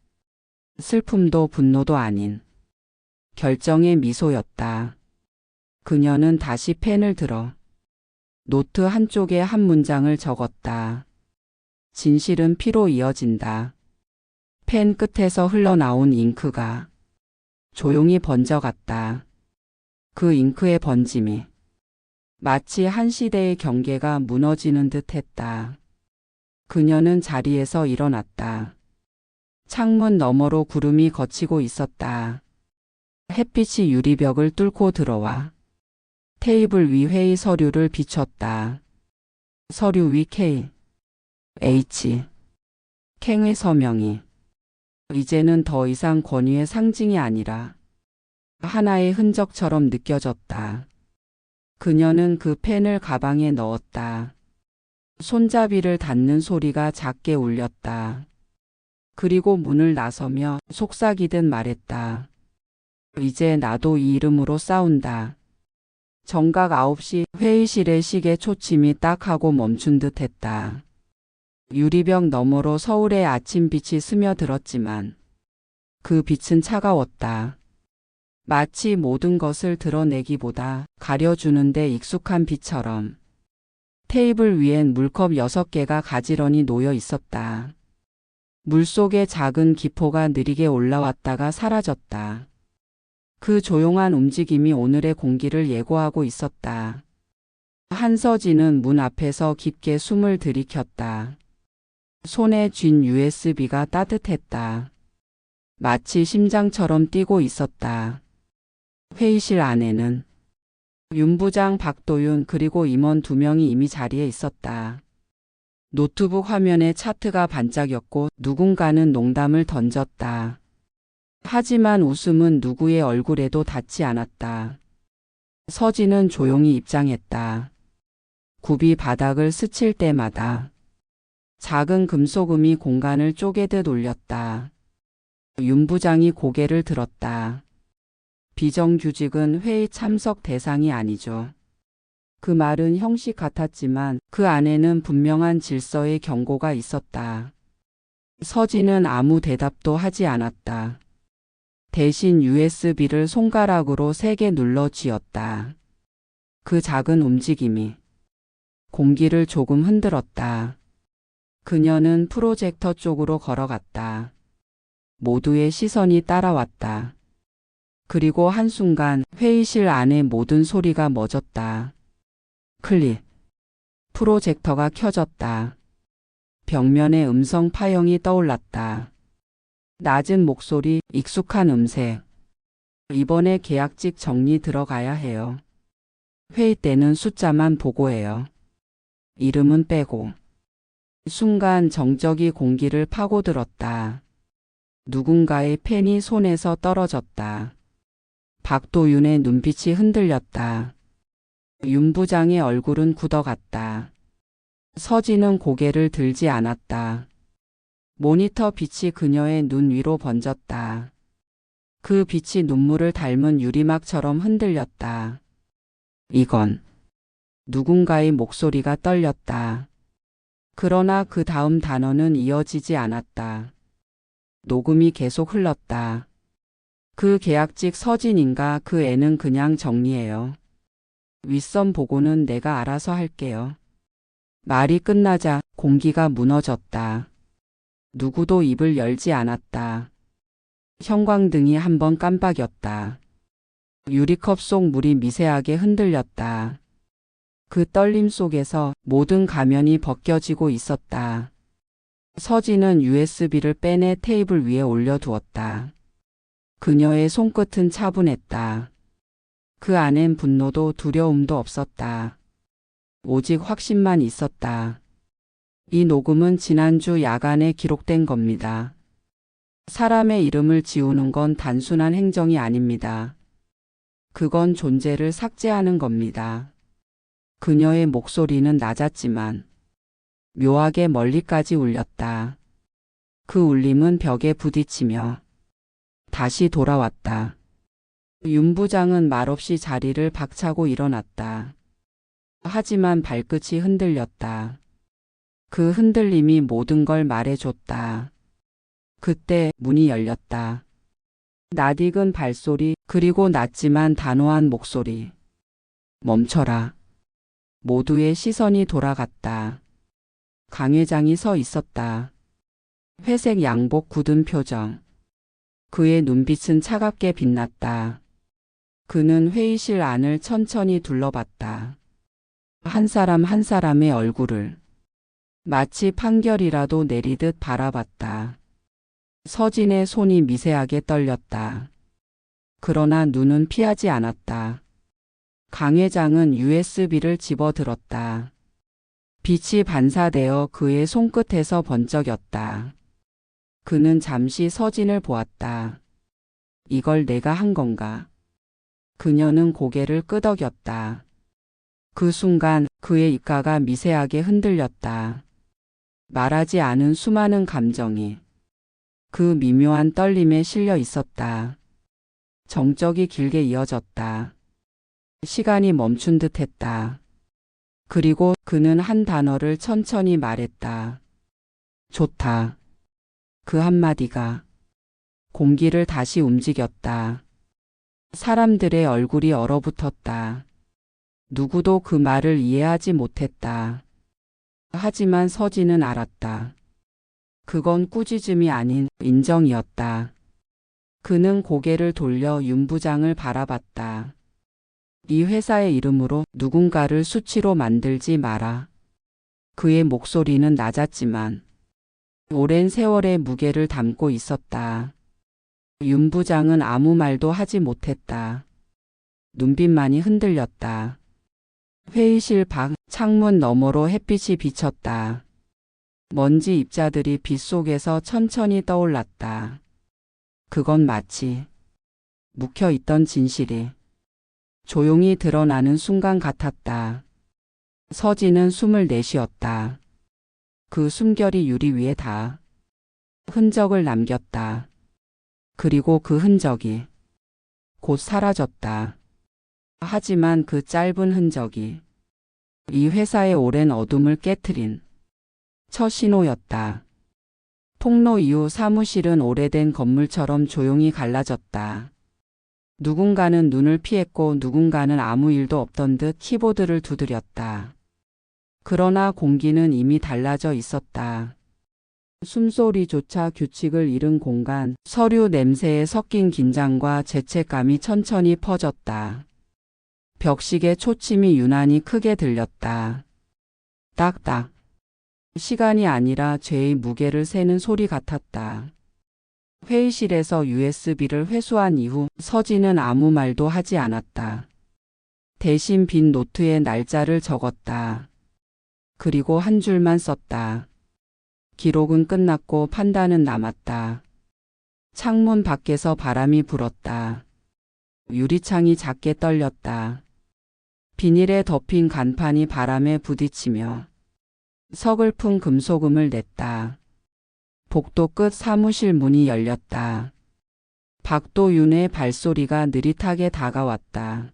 슬픔도 분노도 아닌 결정의 미소였다. 그녀는 다시 펜을 들어 노트 한쪽에 한 문장을 적었다. 진실은 피로 이어진다. 펜 끝에서 흘러나온 잉크가 조용히 번져갔다. 그 잉크의 번짐이 마치 한 시대의 경계가 무너지는 듯 했다. 그녀는 자리에서 일어났다. 창문 너머로 구름이 걷히고 있었다. 햇빛이 유리벽을 뚫고 들어와 테이블 위 회의 서류를 비췄다. 서류 위 K, H, 캥의 서명이 이제는 더 이상 권위의 상징이 아니라 하나의 흔적처럼 느껴졌다. 그녀는 그 펜을 가방에 넣었다. 손잡이를 닫는 소리가 작게 울렸다. 그리고 문을 나서며 속삭이듯 말했다. 이제 나도 이 이름으로 싸운다. 정각 9시 회의실의 시계 초침이 딱 하고 멈춘 듯 했다. 유리벽 너머로 서울의 아침빛이 스며들었지만 그 빛은 차가웠다. 마치 모든 것을 드러내기보다 가려주는데 익숙한 빛처럼. 테이블 위엔 물컵 6개가 가지런히 놓여 있었다. 물속의 작은 기포가 느리게 올라왔다가 사라졌다. 그 조용한 움직임이 오늘의 공기를 예고하고 있었다. 한서진은 문 앞에서 깊게 숨을 들이켰다. 손에 쥔 USB가 따뜻했다. 마치 심장처럼 뛰고 있었다. 회의실 안에는 윤 부장, 박도윤 그리고 임원 2명이 이미 자리에 있었다. 노트북 화면에 차트가 반짝였고 누군가는 농담을 던졌다. 하지만 웃음은 누구의 얼굴에도 닿지 않았다. 서진은 조용히 입장했다. 굽이 바닥을 스칠 때마다 작은 금속음이 공간을 쪼개듯 울렸다. 윤 부장이 고개를 들었다. 비정규직은 회의 참석 대상이 아니죠. 그 말은 형식 같았지만 그 안에는 분명한 질서의 경고가 있었다. 서진은 아무 대답도 하지 않았다. 대신 USB를 손가락으로 세게 눌러 쥐었다. 그 작은 움직임이 공기를 조금 흔들었다. 그녀는 프로젝터 쪽으로 걸어갔다. 모두의 시선이 따라왔다. 그리고 한순간 회의실 안의 모든 소리가 멎었다. 클릭. 프로젝터가 켜졌다. 벽면에 음성 파형이 떠올랐다. 낮은 목소리, 익숙한 음색. 이번에 계약직 정리 들어가야 해요. 회의 때는 숫자만 보고해요. 이름은 빼고. 순간 정적이 공기를 파고들었다. 누군가의 펜이 손에서 떨어졌다. 박도윤의 눈빛이 흔들렸다. 윤 부장의 얼굴은 굳어갔다. 서진은 고개를 들지 않았다. 모니터 빛이 그녀의 눈 위로 번졌다. 그 빛이 눈물을 닮은 유리막처럼 흔들렸다. 이건 누군가의 목소리가 떨렸다. 그러나 그 다음 단어는 이어지지 않았다. 녹음이 계속 흘렀다. 그 계약직 서진인가 그 애는 그냥 정리해요. 윗선 보고는 내가 알아서 할게요. 말이 끝나자 공기가 무너졌다. 누구도 입을 열지 않았다. 형광등이 한번 깜빡였다. 유리컵 속 물이 미세하게 흔들렸다. 그 떨림 속에서 모든 가면이 벗겨지고 있었다. 서진은 USB를 빼내 테이블 위에 올려두었다. 그녀의 손끝은 차분했다. 그 안엔 분노도 두려움도 없었다. 오직 확신만 있었다. 이 녹음은 지난주 야간에 기록된 겁니다. 사람의 이름을 지우는 건 단순한 행정이 아닙니다. 그건 존재를 삭제하는 겁니다. 그녀의 목소리는 낮았지만 묘하게 멀리까지 울렸다. 그 울림은 벽에 부딪히며 다시 돌아왔다. 윤 부장은 말없이 자리를 박차고 일어났다. 하지만 발끝이 흔들렸다. 그 흔들림이 모든 걸 말해줬다. 그때 문이 열렸다. 낯익은 발소리, 그리고 낮지만 단호한 목소리. 멈춰라. 모두의 시선이 돌아갔다. 강 회장이 서 있었다. 회색 양복 굳은 표정. 그의 눈빛은 차갑게 빛났다. 그는 회의실 안을 천천히 둘러봤다. 한 사람 한 사람의 얼굴을 마치 판결이라도 내리듯 바라봤다. 서진의 손이 미세하게 떨렸다. 그러나 눈은 피하지 않았다. 강 회장은 USB를 집어들었다. 빛이 반사되어 그의 손끝에서 번쩍였다. 그는 잠시 서진을 보았다. 이걸 내가 한 건가? 그녀는 고개를 끄덕였다. 그 순간 그의 입가가 미세하게 흔들렸다. 말하지 않은 수많은 감정이 그 미묘한 떨림에 실려 있었다. 정적이 길게 이어졌다. 시간이 멈춘 듯 했다. 그리고 그는 한 단어를 천천히 말했다. 좋다. 그 한마디가 공기를 다시 움직였다. 사람들의 얼굴이 얼어붙었다. 누구도 그 말을 이해하지 못했다. 하지만 서진은 알았다. 그건 꾸짖음이 아닌 인정이었다. 그는 고개를 돌려 윤 부장을 바라봤다. 이 회사의 이름으로 누군가를 수치로 만들지 마라. 그의 목소리는 낮았지만 오랜 세월의 무게를 담고 있었다. 윤 부장은 아무 말도 하지 못했다. 눈빛만이 흔들렸다. 회의실 밖 창문 너머로 햇빛이 비쳤다. 먼지 입자들이 빛 속에서 천천히 떠올랐다. 그건 마치 묵혀있던 진실이 조용히 드러나는 순간 같았다. 서진은 숨을 내쉬었다. 그 숨결이 유리 위에 닿아 흔적을 남겼다. 그리고 그 흔적이 곧 사라졌다. 하지만 그 짧은 흔적이 이 회사의 오랜 어둠을 깨트린 첫 신호였다. 폭로 이후 사무실은 오래된 건물처럼 조용히 갈라졌다. 누군가는 눈을 피했고 누군가는 아무 일도 없던 듯 키보드를 두드렸다. 그러나 공기는 이미 달라져 있었다. 숨소리조차 규칙을 잃은 공간, 서류 냄새에 섞인 긴장과 죄책감이 천천히 퍼졌다. 벽식의 초침이 유난히 크게 들렸다. 딱딱. 시간이 아니라 죄의 무게를 세는 소리 같았다. 회의실에서 USB를 회수한 이후 서진은 아무 말도 하지 않았다. 대신 빈 노트에 날짜를 적었다. 그리고 한 줄만 썼다. 기록은 끝났고 판단은 남았다. 창문 밖에서 바람이 불었다. 유리창이 작게 떨렸다. 비닐에 덮인 간판이 바람에 부딪히며 서글픈 금속음을 냈다. 복도 끝 사무실 문이 열렸다. 박도윤의 발소리가 느릿하게 다가왔다.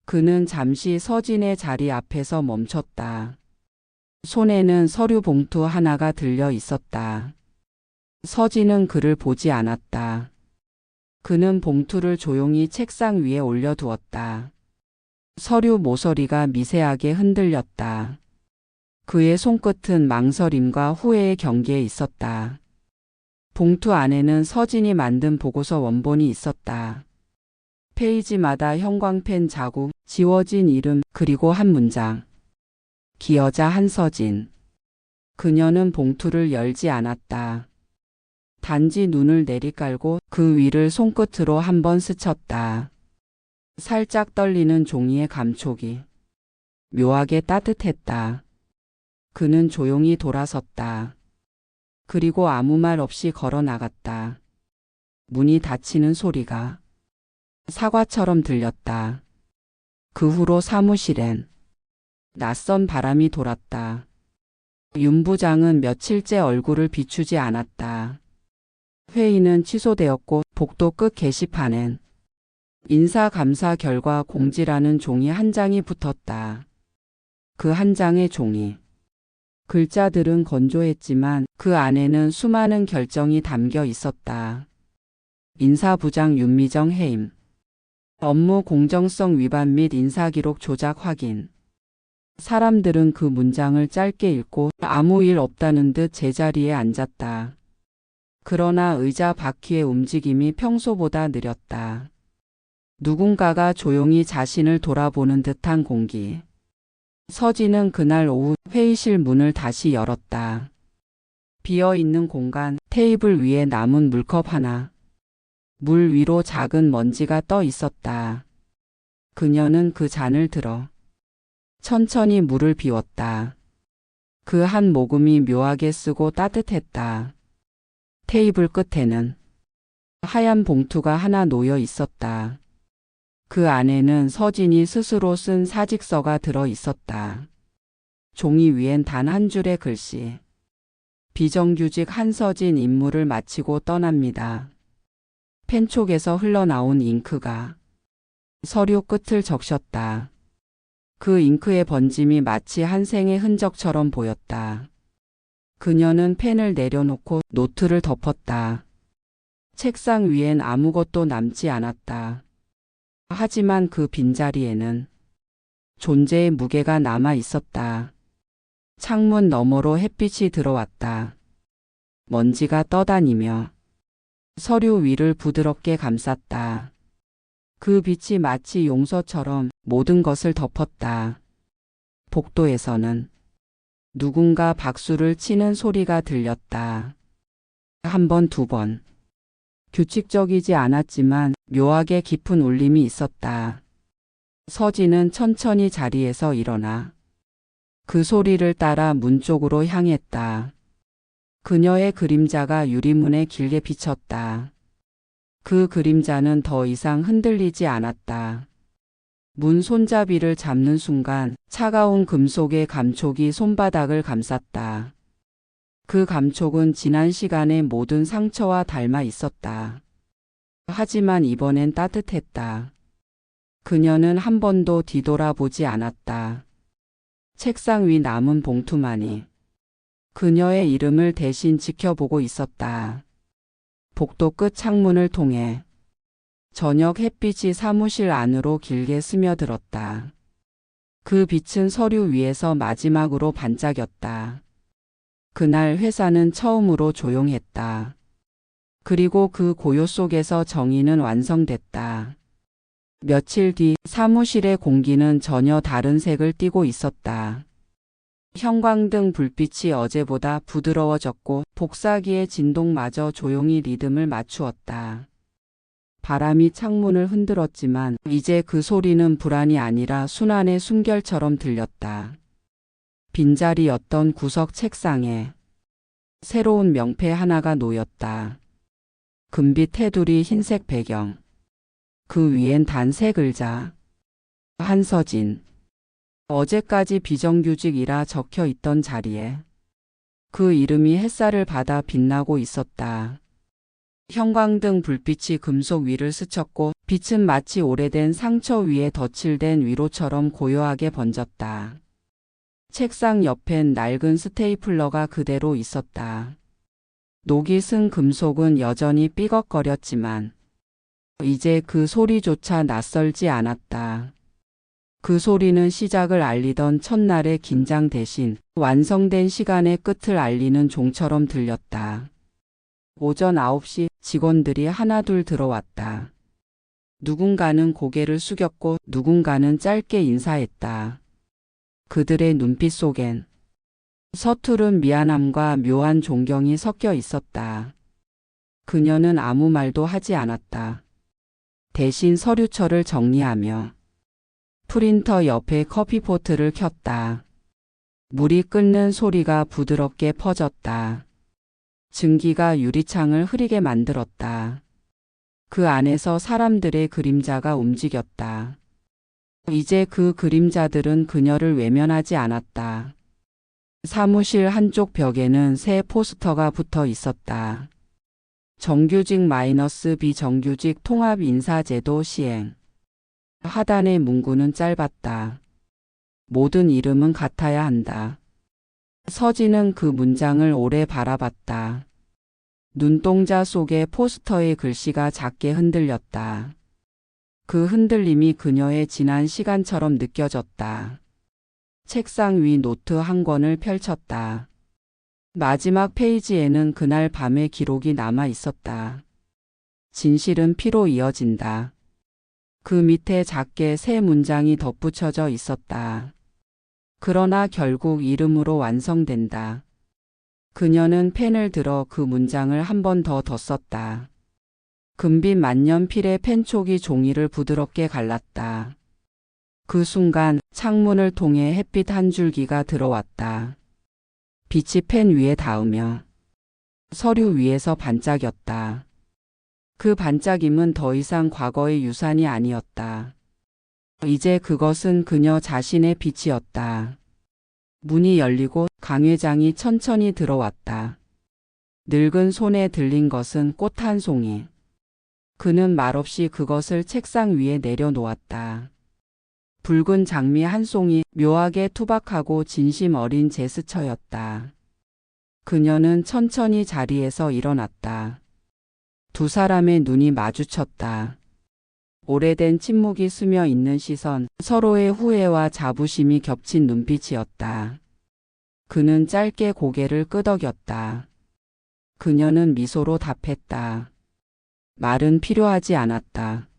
그는 잠시 서진의 자리 앞에서 멈췄다. 손에는 서류 봉투 하나가 들려 있었다. 서진은 그를 보지 않았다. 그는 봉투를 조용히 책상 위에 올려두었다. 서류 모서리가 미세하게 흔들렸다. 그의 손끝은 망설임과 후회의 경계에 있었다. 봉투 안에는 서진이 만든 보고서 원본이 있었다. 페이지마다 형광펜 자국, 지워진 이름, 그리고 한 문장. 기여자 한서진. 그녀는 봉투를 열지 않았다. 단지 눈을 내리깔고 그 위를 손끝으로 한번 스쳤다. 살짝 떨리는 종이의 감촉이 묘하게 따뜻했다. 그는 조용히 돌아섰다. 그리고 아무 말 없이 걸어 나갔다. 문이 닫히는 소리가 사과처럼 들렸다. 그 후로 사무실엔 낯선 바람이 돌았다. 윤 부장은 며칠째 얼굴을 비추지 않았다. 회의는 취소되었고 복도 끝 게시판엔 인사감사 결과 공지라는 종이 한 장이 붙었다. 그 한 장의 종이. 글자들은 건조했지만 그 안에는 수많은 결정이 담겨 있었다. 인사부장 윤미정 해임. 업무 공정성 위반 및 인사기록 조작 확인. 사람들은 그 문장을 짧게 읽고 아무 일 없다는 듯 제자리에 앉았다. 그러나 의자 바퀴의 움직임이 평소보다 느렸다. 누군가가 조용히 자신을 돌아보는 듯한 공기. 서진은 그날 오후 회의실 문을 다시 열었다. 비어있는 공간, 테이블 위에 남은 물컵 하나. 물 위로 작은 먼지가 떠 있었다. 그녀는 그 잔을 들어 천천히 물을 비웠다. 그 한 모금이 묘하게 쓰고 따뜻했다. 테이블 끝에는 하얀 봉투가 하나 놓여 있었다. 그 안에는 서진이 스스로 쓴 사직서가 들어 있었다. 종이 위엔 단 한 줄의 글씨. 비정규직 한서진 임무를 마치고 떠납니다. 펜촉에서 흘러나온 잉크가 서류 끝을 적셨다. 그 잉크의 번짐이 마치 한 생의 흔적처럼 보였다. 그녀는 펜을 내려놓고 노트를 덮었다. 책상 위엔 아무것도 남지 않았다. 하지만 그 빈자리에는 존재의 무게가 남아 있었다. 창문 너머로 햇빛이 들어왔다. 먼지가 떠다니며 서류 위를 부드럽게 감쌌다. 그 빛이 마치 용서처럼 모든 것을 덮었다. 복도에서는 누군가 박수를 치는 소리가 들렸다. 한 번, 두 번. 규칙적이지 않았지만 묘하게 깊은 울림이 있었다. 서진은 천천히 자리에서 일어나 그 소리를 따라 문 쪽으로 향했다. 그녀의 그림자가 유리문에 길게 비쳤다. 그 그림자는 더 이상 흔들리지 않았다. 문 손잡이를 잡는 순간 차가운 금속의 감촉이 손바닥을 감쌌다. 그 감촉은 지난 시간의 모든 상처와 닮아 있었다. 하지만 이번엔 따뜻했다. 그녀는 한 번도 뒤돌아보지 않았다. 책상 위 남은 봉투만이 그녀의 이름을 대신 지켜보고 있었다. 복도 끝 창문을 통해 저녁 햇빛이 사무실 안으로 길게 스며들었다. 그 빛은 서류 위에서 마지막으로 반짝였다. 그날 회사는 처음으로 조용했다. 그리고 그 고요 속에서 정의는 완성됐다. 며칠 뒤 사무실의 공기는 전혀 다른 색을 띠고 있었다. 형광등 불빛이 어제보다 부드러워졌고 복사기의 진동마저 조용히 리듬을 맞추었다. 바람이 창문을 흔들었지만 이제 그 소리는 불안이 아니라 순환의 숨결처럼 들렸다. 빈자리였던 구석 책상에 새로운 명패 하나가 놓였다. 금빛 테두리 흰색 배경. 그 위엔 단 세 글자. 한서진. 어제까지 비정규직이라 적혀 있던 자리에 그 이름이 햇살을 받아 빛나고 있었다. 형광등 불빛이 금속 위를 스쳤고 빛은 마치 오래된 상처 위에 덧칠된 위로처럼 고요하게 번졌다. 책상 옆엔 낡은 스테이플러가 그대로 있었다. 녹이 쓴 금속은 여전히 삐걱거렸지만 이제 그 소리조차 낯설지 않았다. 그 소리는 시작을 알리던 첫날의 긴장 대신 완성된 시간의 끝을 알리는 종처럼 들렸다. 오전 9시 직원들이 하나둘 들어왔다. 누군가는 고개를 숙였고 누군가는 짧게 인사했다. 그들의 눈빛 속엔 서투른 미안함과 묘한 존경이 섞여 있었다. 그녀는 아무 말도 하지 않았다. 대신 서류철을 정리하며 프린터 옆에 커피포트를 켰다. 물이 끓는 소리가 부드럽게 퍼졌다. 증기가 유리창을 흐리게 만들었다. 그 안에서 사람들의 그림자가 움직였다. 이제 그 그림자들은 그녀를 외면하지 않았다. 사무실 한쪽 벽에는 새 포스터가 붙어 있었다. 정규직 마이너스 비정규직 통합 인사제도 시행. 하단의 문구는 짧았다. 모든 이름은 같아야 한다. 서진은 그 문장을 오래 바라봤다. 눈동자 속에 포스터의 글씨가 작게 흔들렸다. 그 흔들림이 그녀의 지난 시간처럼 느껴졌다. 책상 위 노트 한 권을 펼쳤다. 마지막 페이지에는 그날 밤의 기록이 남아 있었다. 진실은 피로 이어진다. 그 밑에 작게 세 문장이 덧붙여져 있었다. 그러나 결국 이름으로 완성된다. 그녀는 펜을 들어 그 문장을 한 번 더 덧썼다. 금빛 만년필의 펜촉이 종이를 부드럽게 갈랐다. 그 순간 창문을 통해 햇빛 한 줄기가 들어왔다. 빛이 펜 위에 닿으며 서류 위에서 반짝였다. 그 반짝임은 더 이상 과거의 유산이 아니었다. 이제 그것은 그녀 자신의 빛이었다. 문이 열리고 강 회장이 천천히 들어왔다. 늙은 손에 들린 것은 꽃 한 송이. 그는 말없이 그것을 책상 위에 내려놓았다. 붉은 장미 한 송이, 묘하게 투박하고 진심 어린 제스처였다. 그녀는 천천히 자리에서 일어났다. 두 사람의 눈이 마주쳤다. 오래된 침묵이 스며 있는 시선, 서로의 후회와 자부심이 겹친 눈빛이었다. 그는 짧게 고개를 끄덕였다. 그녀는 미소로 답했다. 말은 필요하지 않았다.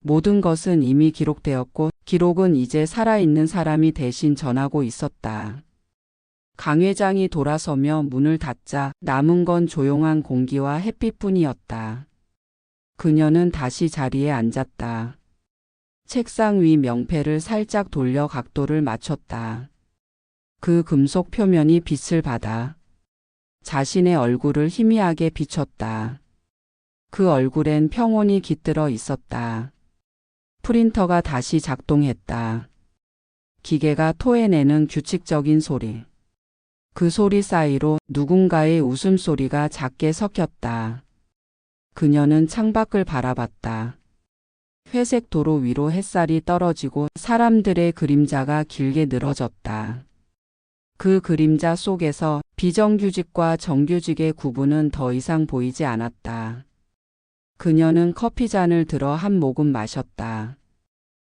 모든 것은 이미 기록되었고 기록은 이제 살아있는 사람이 대신 전하고 있었다. 강 회장이 돌아서며 문을 닫자 남은 건 조용한 공기와 햇빛뿐이었다. 그녀는 다시 자리에 앉았다. 책상 위 명패를 살짝 돌려 각도를 맞췄다. 그 금속 표면이 빛을 받아 자신의 얼굴을 희미하게 비췄다. 그 얼굴엔 평온이 깃들어 있었다. 프린터가 다시 작동했다. 기계가 토해내는 규칙적인 소리. 그 소리 사이로 누군가의 웃음소리가 작게 섞였다. 그녀는 창밖을 바라봤다. 회색 도로 위로 햇살이 떨어지고 사람들의 그림자가 길게 늘어졌다. 그 그림자 속에서 비정규직과 정규직의 구분은 더 이상 보이지 않았다. 그녀는 커피잔을 들어 한 모금 마셨다.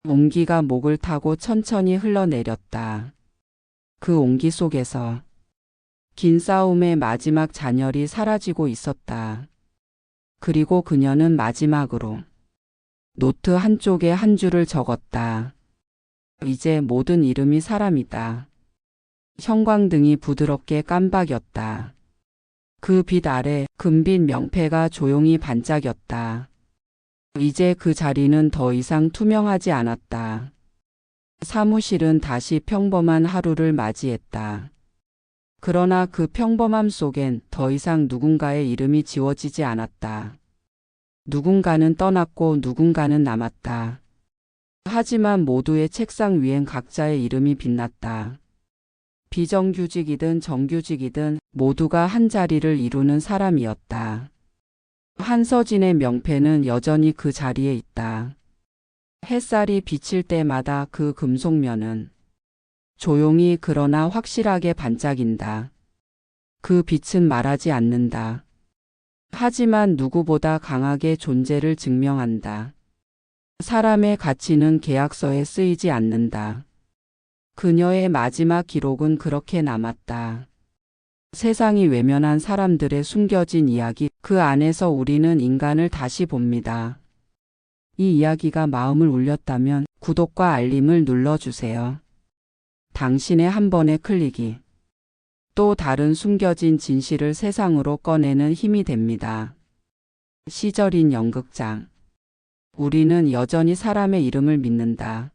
온기가 목을 타고 천천히 흘러내렸다. 그 온기 속에서 긴 싸움의 마지막 잔열이 사라지고 있었다. 그리고 그녀는 마지막으로 노트 한쪽에 한 줄을 적었다. 이제 모든 이름이 사람이다. 형광등이 부드럽게 깜박였다. 그 빛 아래 금빛 명패가 조용히 반짝였다. 이제 그 자리는 더 이상 투명하지 않았다. 사무실은 다시 평범한 하루를 맞이했다. 그러나 그 평범함 속엔 더 이상 누군가의 이름이 지워지지 않았다. 누군가는 떠났고 누군가는 남았다. 하지만 모두의 책상 위엔 각자의 이름이 빛났다. 비정규직이든 정규직이든 모두가 한 자리를 이루는 사람이었다. 한서진의 명패는 여전히 그 자리에 있다. 햇살이 비칠 때마다 그 금속면은 조용히 그러나 확실하게 반짝인다. 그 빛은 말하지 않는다. 하지만 누구보다 강하게 존재를 증명한다. 사람의 가치는 계약서에 쓰이지 않는다. 그녀의 마지막 기록은 그렇게 남았다. 세상이 외면한 사람들의 숨겨진 이야기, 그 안에서 우리는 인간을 다시 봅니다. 이 이야기가 마음을 울렸다면 구독과 알림을 눌러주세요. 당신의 한 번의 클릭이 또 다른 숨겨진 진실을 세상으로 꺼내는 힘이 됩니다. 시절인 연극장. 우리는 여전히 사람의 이름을 믿는다.